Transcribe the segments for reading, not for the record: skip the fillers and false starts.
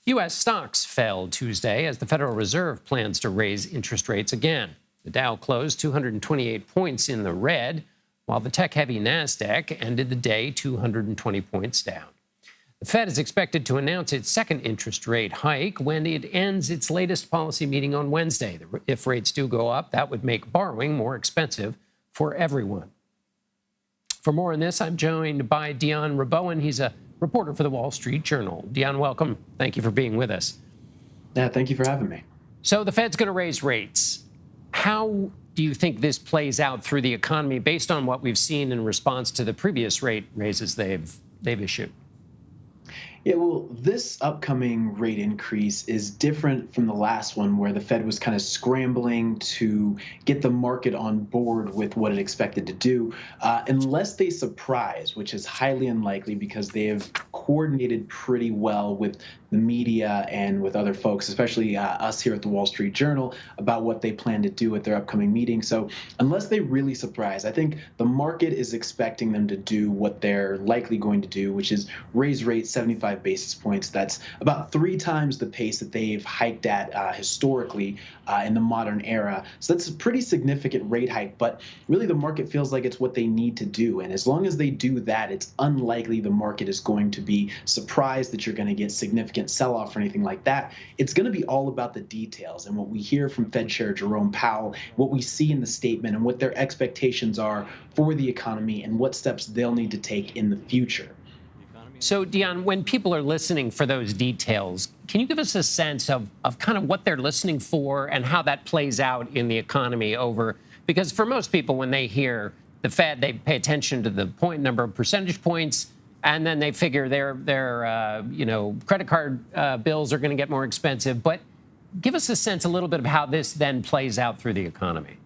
U.S. stocks fell Tuesday as the Federal Reserve plans to raise interest rates again. The Dow closed 228 points in the red, while the tech-heavy Nasdaq ended the day 220 points down. The Fed is expected to announce its second interest rate hike when it ends its latest policy meeting on Wednesday. If rates do go up, that would make borrowing more expensive for everyone. For more on this, I'm joined by Dion Rabouin. He's a reporter for the Wall Street Journal. Dion, welcome. Thank you for being with us. Yeah, thank you for having me. So the Fed's going to raise rates. How do you think this plays out through the economy based on what we've seen in response to the previous rate raises they've issued? Yeah, well, this upcoming rate increase is different from the last one where the Fed was kind of scrambling to get the market on board with what it expected to do, unless they surprise, which is highly unlikely because they have coordinated pretty well with the media and with other folks, especially us here at the Wall Street Journal, about what they plan to do at their upcoming meeting. So unless they really surprise, I think the market is expecting them to do what they're likely going to do, which is raise rates 75 basis points. That's about 3 times the pace that they've hiked at historically in the modern era. So that's a pretty significant rate hike, but really the market feels like it's what they need to do. And as long as they do that, it's unlikely the market is going to be surprised that you're going to get significant sell-off or anything like that. It's going to be all about the details and what we hear from Fed Chair Jerome Powell, what we see in the statement and what their expectations are for the economy and what steps they'll need to take in the future. So, Dion, when people are listening for those details, can you give us a sense of kind of what they're listening for and how that plays out in the economy because for most people, when they hear the Fed, they pay attention to the number of percentage points, and then they figure their credit card bills are going to get more expensive. But give us a sense a little bit of how this then plays out through the economy.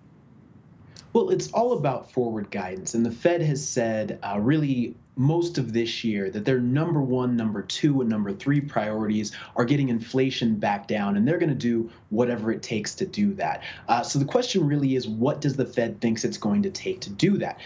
Well, it's all about forward guidance. And the Fed has said really most of this year that their number 1, number 2, and number 3 priorities are getting inflation back down, and they're going to do whatever it takes to do that. So the question really is, what does the Fed thinks it's going to take to do that?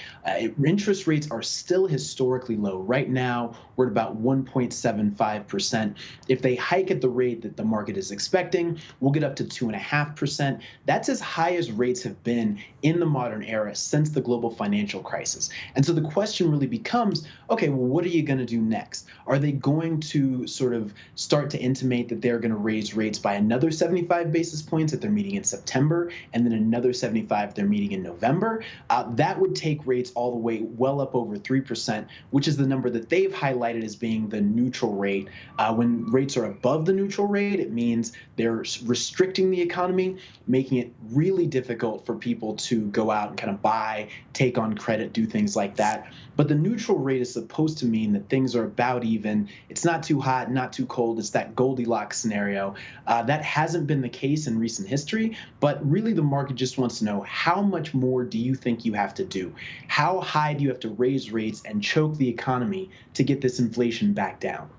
Interest rates are still historically low. Right now, we're at about 1.75%. If they hike at the rate that the market is expecting, we'll get up to 2.5%. That's as high as rates have been in the modern era since the global financial crisis. And so the question really becomes, okay, well, what are you going to do next? Are they going to sort of start to intimate that they're going to raise rates by another 75 basis points at their meeting in September, and then another 75 at their meeting in November? That would take rates all the way well up over 3%, which is the number that they've highlighted as being the neutral rate. When rates are above the neutral rate, it means they're restricting the economy, making it really difficult for people to go out and kind of buy, take on credit, do things like that. But the neutral rate is supposed to mean that things are about even. It's not too hot, not too cold. It's that Goldilocks scenario. That hasn't been the case in recent history, but really the market just wants to know, how much more do you think you have to do? How high do you have to raise rates and choke the economy to get this inflation back down?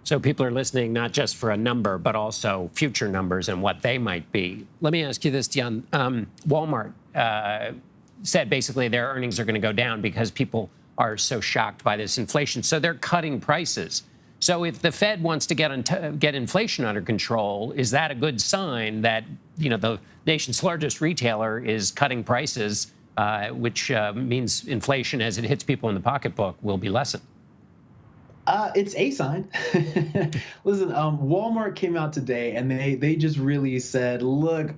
So people are listening not just for a number, but also future numbers and what they might be. Let me ask you this, Dion. Walmart said basically their earnings are going to go down because people are so shocked by this inflation. So they're cutting prices. So if the Fed wants to get inflation under control, is that a good sign that, the nation's largest retailer is cutting prices, which means inflation as it hits people in the pocketbook will be lessened? It's a sign. Listen, Walmart came out today and they just really said, look,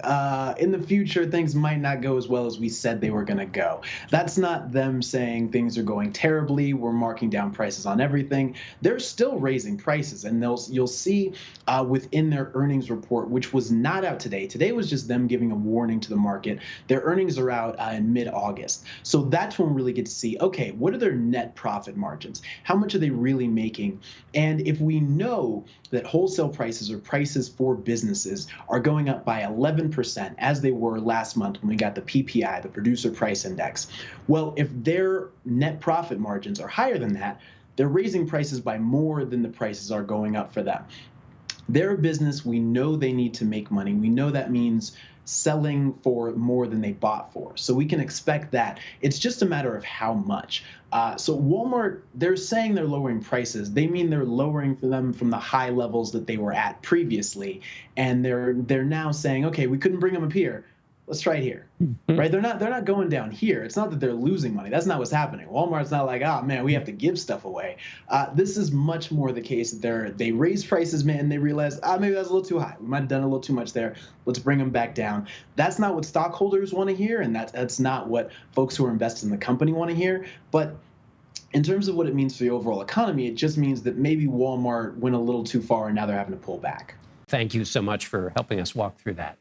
in the future, things might not go as well as we said they were going to go. That's not them saying things are going terribly. We're marking down prices on everything. They're still raising prices, and you'll see within their earnings report, which was not out today. Today was just them giving a warning to the market. Their earnings are out in mid-August. So that's when we really get to see, okay, what are their net profit margins? How much are they really making? And if we know that wholesale prices or prices for businesses are going up by 11% as they were last month when we got the PPI, the Producer Price Index, well, if their net profit margins are higher than that, they're raising prices by more than the prices are going up for them. They're a business. We know they need to make money. We know that means selling for more than they bought for. So we can expect that. It's just a matter of how much. So Walmart, they're saying they're lowering prices. They mean they're lowering for them from the high levels that they were at previously. And they're now saying, okay, we couldn't bring them up here. Let's try it here. Right? They're not going down here. It's not that they're losing money. That's not what's happening. Walmart's not like, oh man, we have to give stuff away. This is much more the case that they raise prices, man, and they realize, maybe that's a little too high. We might have done a little too much there. Let's bring them back down. That's not what stockholders want to hear, and that's not what folks who are invested in the company want to hear. But in terms of what it means for the overall economy, it just means that maybe Walmart went a little too far and now they're having to pull back. Thank you so much for helping us walk through that.